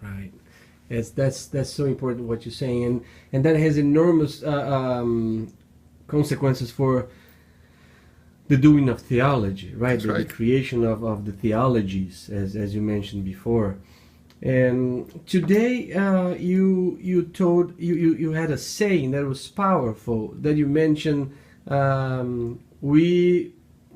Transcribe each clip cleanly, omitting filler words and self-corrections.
Right. That's so important what you're saying, and that has enormous consequences for the doing of theology, right? The creation of the theologies, as you mentioned before. And today you had a saying that was powerful, that you mentioned, we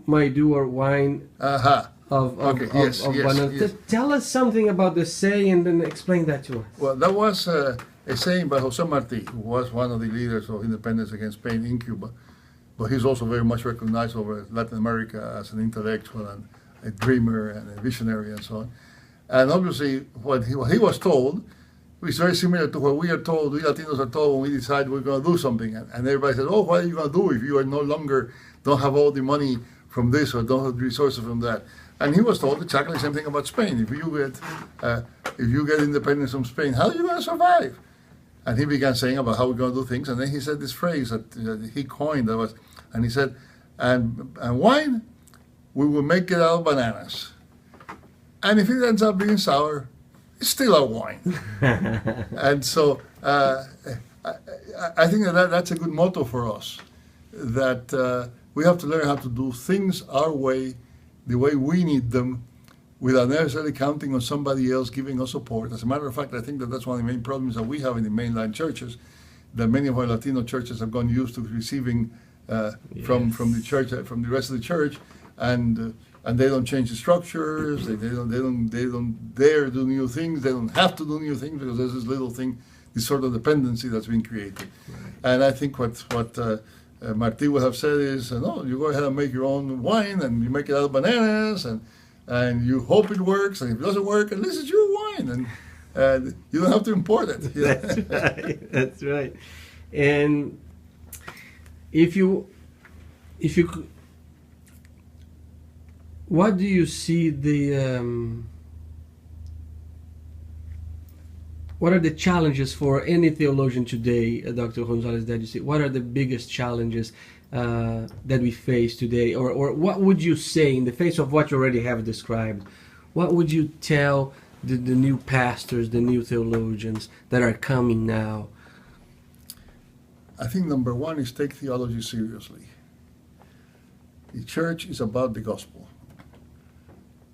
might do our wine of banana. Yes. Tell us something about the saying and then explain that to us. Well, that was a saying by Jose Marti, who was one of the leaders of independence against Spain in Cuba. But he's also very much recognized over Latin America as an intellectual and a dreamer and a visionary and so on. And obviously, what he was told is very similar to what we are told, we Latinos are told when we decide we're going to do something. And everybody says, oh, what are you going to do if you are no longer, don't have all the money from this or don't have the resources from that? And he was told exactly the same thing about Spain. If you get independence from Spain, how are you going to survive? And he began saying about how we're going to do things. And then he said this phrase that he coined, and he said, and wine, we will make it out of bananas. And if it ends up being sour, it's still our wine. And so I think that's a good motto for us, that we have to learn how to do things our way, the way we need them, without necessarily counting on somebody else giving us support. As a matter of fact, I think that's one of the main problems that we have in the mainline churches, that many of our Latino churches have gone used to receiving from the church, from the rest of the church, and they don't change the structures. They don't dare do new things. They don't have to do new things because there's this little thing, this sort of dependency that's been created. Right. And I think what Martí would have said is, no, you go ahead and make your own wine, and you make it out of bananas, and you hope it works, and if it doesn't work, at least it's your wine, and you don't have to import it. That's right. That's right. And if you could, what do you see what are the challenges for any theologian today, Dr. Gonzalez, that you see? What are the biggest challenges that we face today? Or what would you say, in the face of what you already have described, what would you tell the new pastors, the new theologians that are coming now? I think number one is take theology seriously. The church is about the gospel.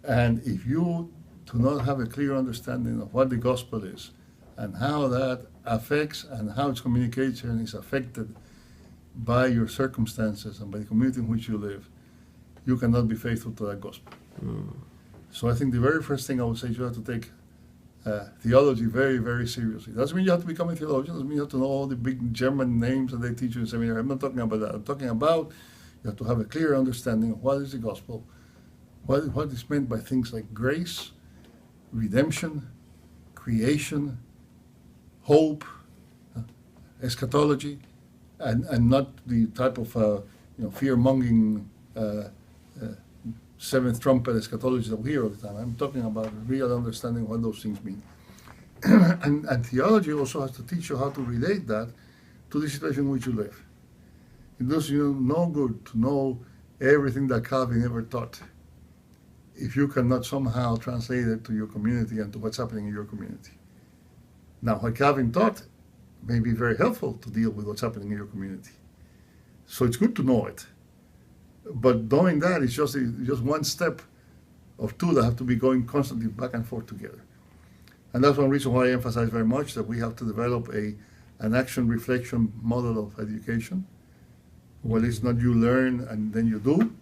And if you do not have a clear understanding of what the gospel is and how that affects and how its communication is affected by your circumstances and by the community in which you live, you cannot be faithful to that gospel. So I think the very first thing I would say is you have to take theology very, very seriously. Doesn't mean you have to become a theologian. Doesn't mean you have to know all the big German names that they teach you in seminary. I'm not talking about that. I'm talking about you have to have a clear understanding of what is the gospel, what is meant by things like grace, redemption, creation, hope, eschatology, and not the type of fear-mongering seventh trumpet eschatology that we hear all the time. I'm talking about real understanding what those things mean. and theology also has to teach you how to relate that to the situation in which you live. It does you no good to know everything that Calvin ever taught if you cannot somehow translate it to your community and to what's happening in your community. Now, what Calvin taught may be very helpful to deal with what's happening in your community. So it's good to know it. But knowing that is just one step of two that have to be going constantly back and forth together. And that's one reason why I emphasize very much that we have to develop an action reflection model of education. Well, it's not you learn and then you do,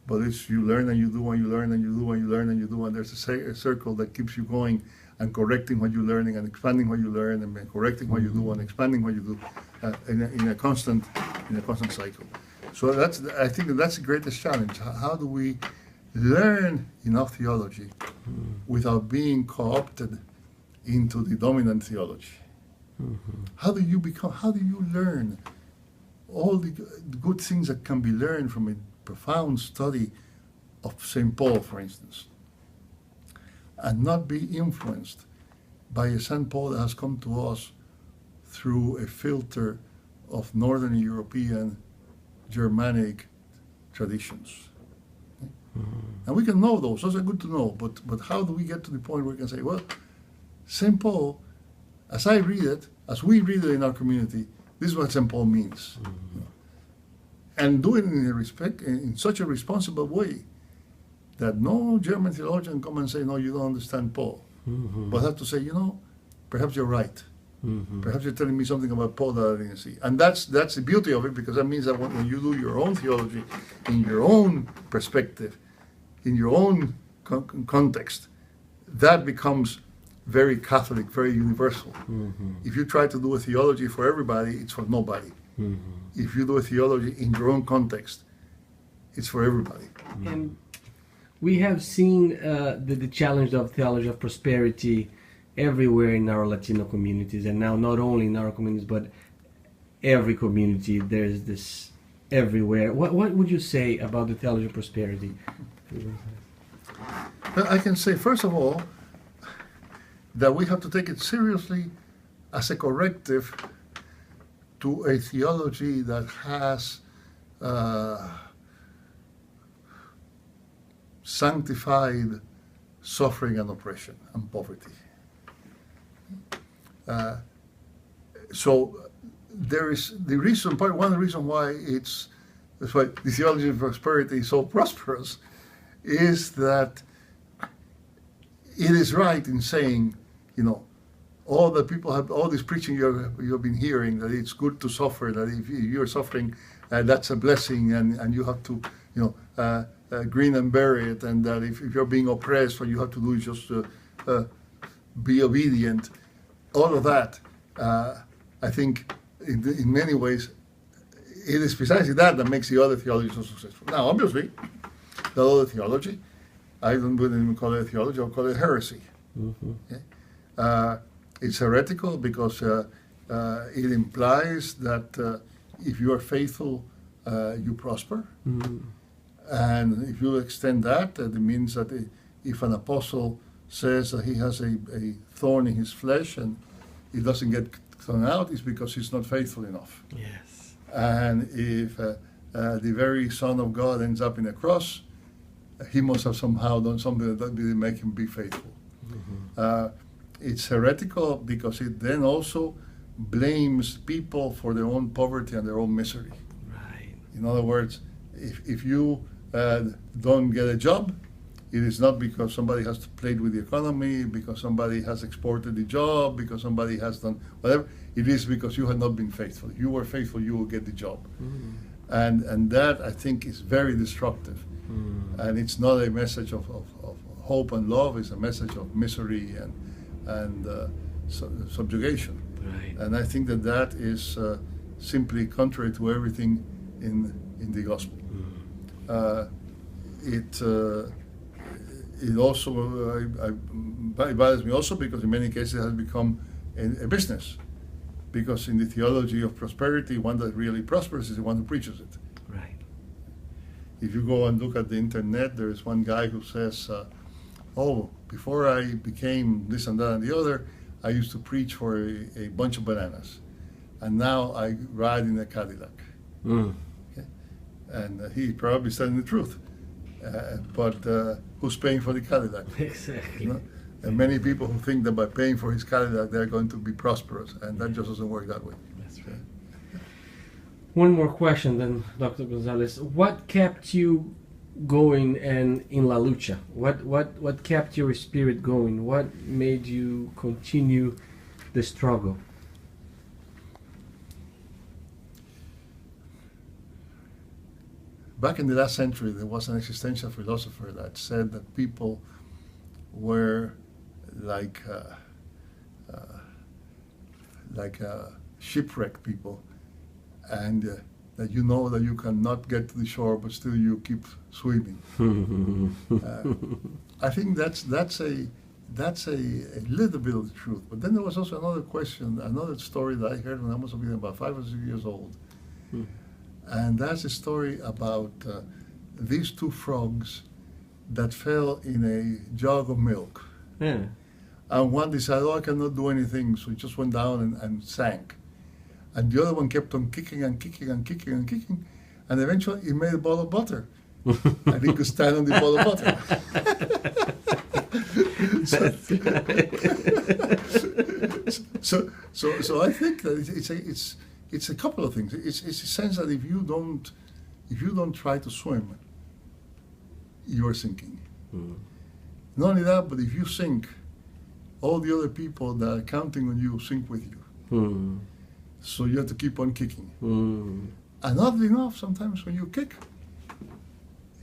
but it's you learn and you do and you learn and you do and you learn and you do, and there's a circle that keeps you going and correcting what you're learning and expanding what you learn and correcting what you do and expanding what you do in a constant cycle. So I think that's the greatest challenge. How do we learn enough theology without being co-opted into the dominant theology? Mm-hmm. How do you learn all the good things that can be learned from a profound study of St. Paul, for instance, and not be influenced by a St. Paul that has come to us through a filter of Northern European Germanic traditions? And we can know those are good to know, but how do we get to the point where we can say, well, St. Paul, as I read it, as we read it in our community, this is what St. Paul means. Mm-hmm. And do it in such a responsible way that no German theologian come and say, no, you don't understand Paul. Mm-hmm. But have to say, perhaps you're right. Mm-hmm. Perhaps you're telling me something about Paul that I didn't see. And that's the beauty of it, because that means that when you do your own theology, in your own perspective, in your own context, that becomes very Catholic, very universal. Mm-hmm. If you try to do a theology for everybody, it's for nobody. Mm-hmm. If you do a theology in your own context, it's for everybody. Mm-hmm. And we have seen the challenge of theology of prosperity everywhere in our Latino communities, and now not only in our communities, but every community. There's this everywhere. What would you say about the theology of prosperity? Well, I can say, first of all, that we have to take it seriously as a corrective to a theology that has sanctified suffering and oppression and poverty. So there is one reason why that's why the theology of prosperity is so prosperous, is that it is right in saying, all the people have all this preaching you've been hearing, that it's good to suffer, that if you're suffering, that's a blessing, and you have to, grin and bear it, and that if you're being oppressed, what you have to do is just be obedient. All of that, I think, in many ways, it is precisely that makes the other theology so successful. Now, obviously, the other theology, I wouldn't even call it theology, I'll call it heresy. Mm-hmm. Okay? It's heretical because it implies that if you are faithful, you prosper. Mm-hmm. And if you extend that, it means that if an apostle says that he has a thorn in his flesh and he doesn't get thrown out, it's because he's not faithful enough. Yes. And if the very Son of God ends up in a cross, he must have somehow done something that didn't make him be faithful. Mm-hmm. It's heretical because it then also blames people for their own poverty and their own misery. Right. In other words, if you don't get a job, it is not because somebody has played with the economy, because somebody has exported the job, because somebody has done whatever. It is because you have not been faithful. If you were faithful, you will get the job. Mm. And that, I think, is very destructive. Mm. And it's not a message of hope and love. It's a message of misery and subjugation. Right. And I think that is simply contrary to everything in the gospel. Mm. It also it bothers me also because in many cases it has become a business. Because in the theology of prosperity, one that really prospers is the one who preaches it. Right. If you go and look at the internet, there is one guy who says, before I became this and that and the other, I used to preach for a bunch of bananas. And now I ride in a Cadillac. Mm. Okay? And he probably telling the truth. But who's paying for the Cadillac? Exactly. And many people who think that by paying for his Cadillac, they're going to be prosperous, and that just doesn't work that way. That's right. One more question then, Dr. Gonzalez. What kept you going and in La Lucha? What kept your spirit going? What made you continue the struggle? Back in the last century, there was an existential philosopher that said that people were like shipwrecked people, and that you know that you cannot get to the shore, but still you keep swimming. I think that's a little bit of the truth. But then there was also another story that I heard when I was about 5 or 6 years old. And that's a story about these two frogs that fell in a jug of milk. Yeah. And one decided, I cannot do anything, so he just went down and sank. And the other one kept on kicking and kicking and kicking and kicking, and eventually he made a ball of butter. And he could stand on the ball of butter. So I think that it's a couple of things. It's a sense that if you don't try to swim, you're sinking. Mm. Not only that, but if you sink, all the other people that are counting on you sink with you. Mm. So you have to keep on kicking. Mm. And oddly enough, sometimes when you kick,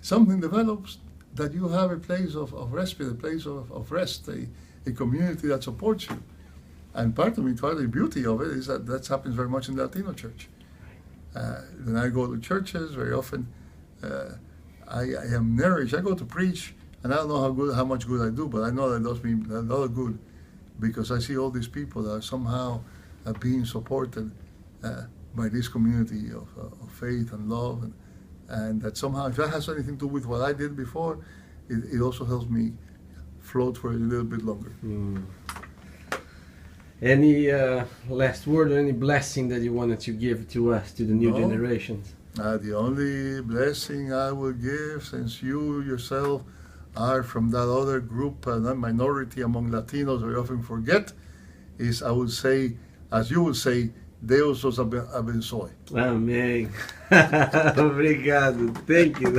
something develops that you have a place of respite, a place of rest, a community that supports you. And part of the beauty of it is that happens very much in the Latino church. When I go to churches, very often I am nourished. I go to preach, and I don't know how much good I do, but I know that does me a lot of good, because I see all these people that are somehow being supported by this community of faith and love, and that somehow, if that has anything to do with what I did before, it also helps me float for a little bit longer. Mm. Any last word or any blessing that you wanted to give to us, to the new generations? The only blessing I will give, since you yourself are from that other group, that minority among Latinos we often forget, is I would say, as you would say, Deus os abençoe. Amém. Obrigado. Thank you.